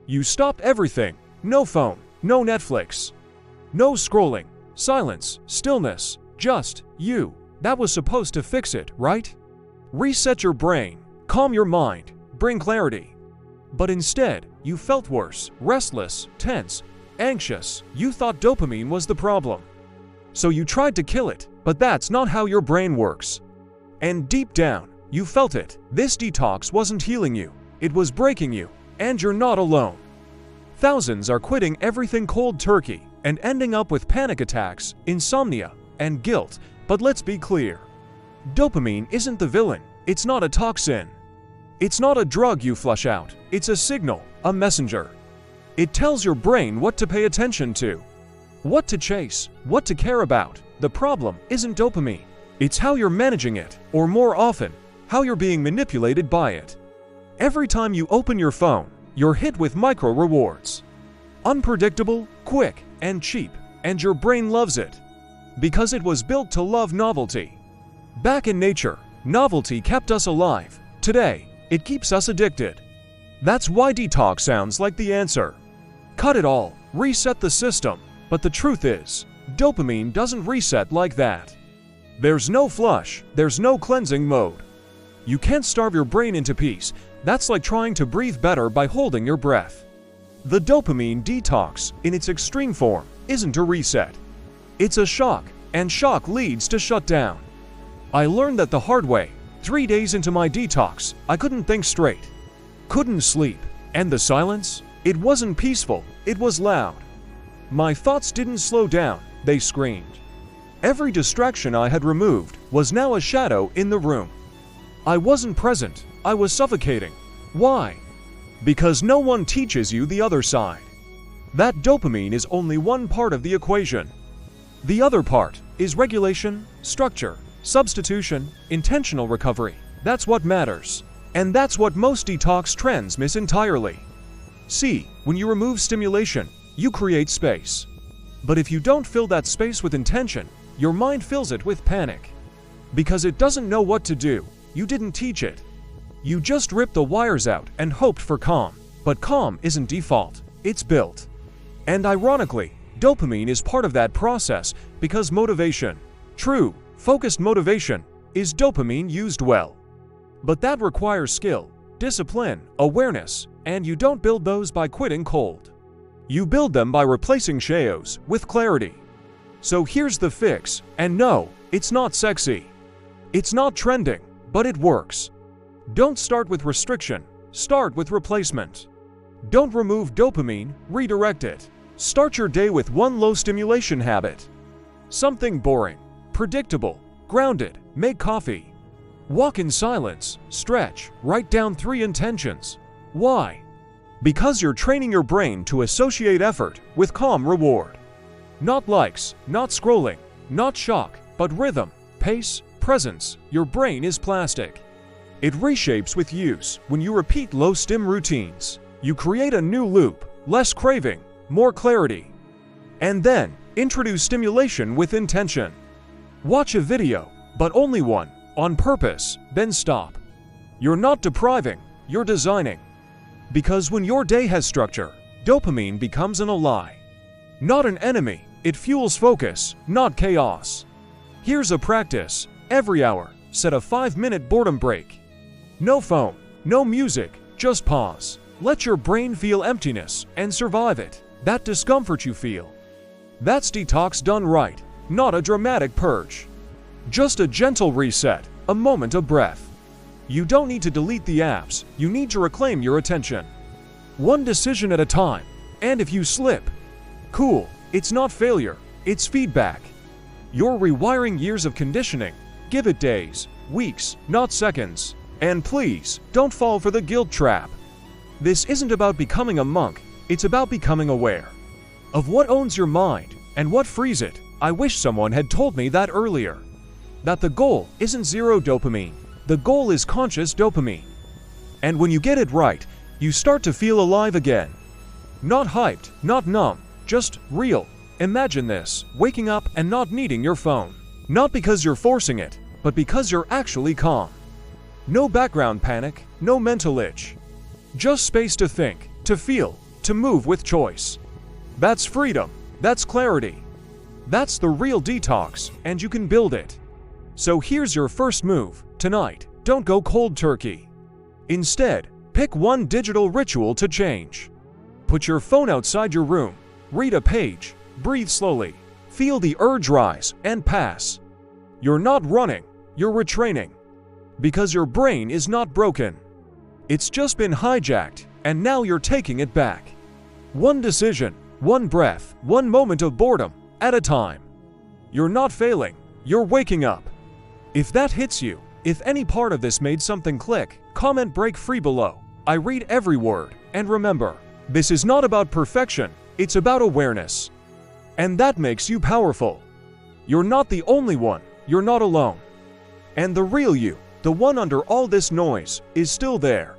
You stopped everything. No phone, no Netflix, no scrolling, silence, stillness, just you. That was supposed to fix it, right? Reset your brain, calm your mind, bring clarity. But instead, you felt worse, restless, tense, anxious. You thought dopamine was the problem. So you tried to kill it, but that's not how your brain works. And deep down, you felt it. This detox wasn't healing you, it was breaking you, and you're not alone. Thousands are quitting everything cold turkey and ending up with panic attacks, insomnia, and guilt. But let's be clear. Dopamine isn't the villain. It's not a toxin. It's not a drug you flush out. It's a signal, a messenger. It tells your brain what to pay attention to, what to chase, what to care about. The problem isn't dopamine. It's how you're managing it, or more often, how you're being manipulated by it. Every time you open your phone, you're hit with micro rewards. Unpredictable, quick, and cheap, and your brain loves it. Because it was built to love novelty. Back in nature, novelty kept us alive. Today, it keeps us addicted. That's why detox sounds like the answer. Cut it all, reset the system. But the truth is, dopamine doesn't reset like that. There's no flush, there's no cleansing mode. You can't starve your brain into peace. That's like trying to breathe better by holding your breath. The dopamine detox, in its extreme form, isn't a reset. It's a shock, and shock leads to shutdown. I learned that the hard way. 3 days into my detox, I couldn't think straight. Couldn't sleep. And the silence? It wasn't peaceful, it was loud. My thoughts didn't slow down, they screamed. Every distraction I had removed was now a shadow in the room. I wasn't present, I was suffocating. Why? Because no one teaches you the other side. That dopamine is only one part of the equation. The other part is regulation, structure, substitution, intentional recovery. That's what matters. And that's what most detox trends miss entirely. See, when you remove stimulation, you create space. But if you don't fill that space with intention, your mind fills it with panic. Because it doesn't know what to do, you didn't teach it. You just ripped the wires out and hoped for calm. But calm isn't default, it's built. And ironically, dopamine is part of that process because motivation, true, focused motivation, is dopamine used well. But that requires skill, discipline, awareness, and you don't build those by quitting cold. You build them by replacing chaos with clarity. So here's the fix, and no, it's not sexy. It's not trending, but it works. Don't start with restriction, start with replacement. Don't remove dopamine, redirect it. Start your day with one low stimulation habit. Something boring, predictable, grounded. Make coffee. Walk in silence, stretch, write down 3 intentions. Why? Because you're training your brain to associate effort with calm reward. Not likes, not scrolling, not shock, but rhythm, pace, presence. Your brain is plastic. It reshapes with use. When you repeat low-stim routines, you create a new loop, less craving, more clarity. And then, introduce stimulation with intention. Watch a video, but only one, on purpose, then stop. You're not depriving, you're designing. Because when your day has structure, dopamine becomes an ally. Not an enemy, it fuels focus, not chaos. Here's a practice. Every hour, set a 5-minute boredom break. No phone, no music, just pause. Let your brain feel emptiness and survive it. That discomfort you feel. That's detox done right, not a dramatic purge. Just a gentle reset, a moment of breath. You don't need to delete the apps, you need to reclaim your attention. One decision at a time, and if you slip, cool, it's not failure, it's feedback. You're rewiring years of conditioning. Give it days, weeks, not seconds. And please, don't fall for the guilt trap. This isn't about becoming a monk, it's about becoming aware of what owns your mind and what frees it. I wish someone had told me that earlier. That the goal isn't zero dopamine, the goal is conscious dopamine. And when you get it right, you start to feel alive again. Not hyped, not numb, just real. Imagine this, waking up and not needing your phone. Not because you're forcing it, but because you're actually calm. No background panic, no mental itch. Just space to think, to feel, to move with choice. That's freedom. That's clarity. That's the real detox, and you can build it. So here's your first move. Tonight, don't go cold turkey. Instead, pick one digital ritual to change. Put your phone outside your room. Read a page. Breathe slowly. Feel the urge rise and pass. You're not running, you're retraining. Because your brain is not broken. It's just been hijacked, and now you're taking it back. One decision, one breath, one moment of boredom at a time. You're not failing, you're waking up. If that hits you, if any part of this made something click, comment break free below. I read every word, and remember, this is not about perfection, it's about awareness. And that makes you powerful. You're not the only one, you're not alone. And the real you, the one under all this noise, is still there.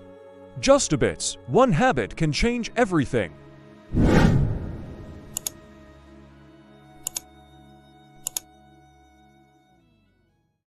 JustHabits, one habit can change everything.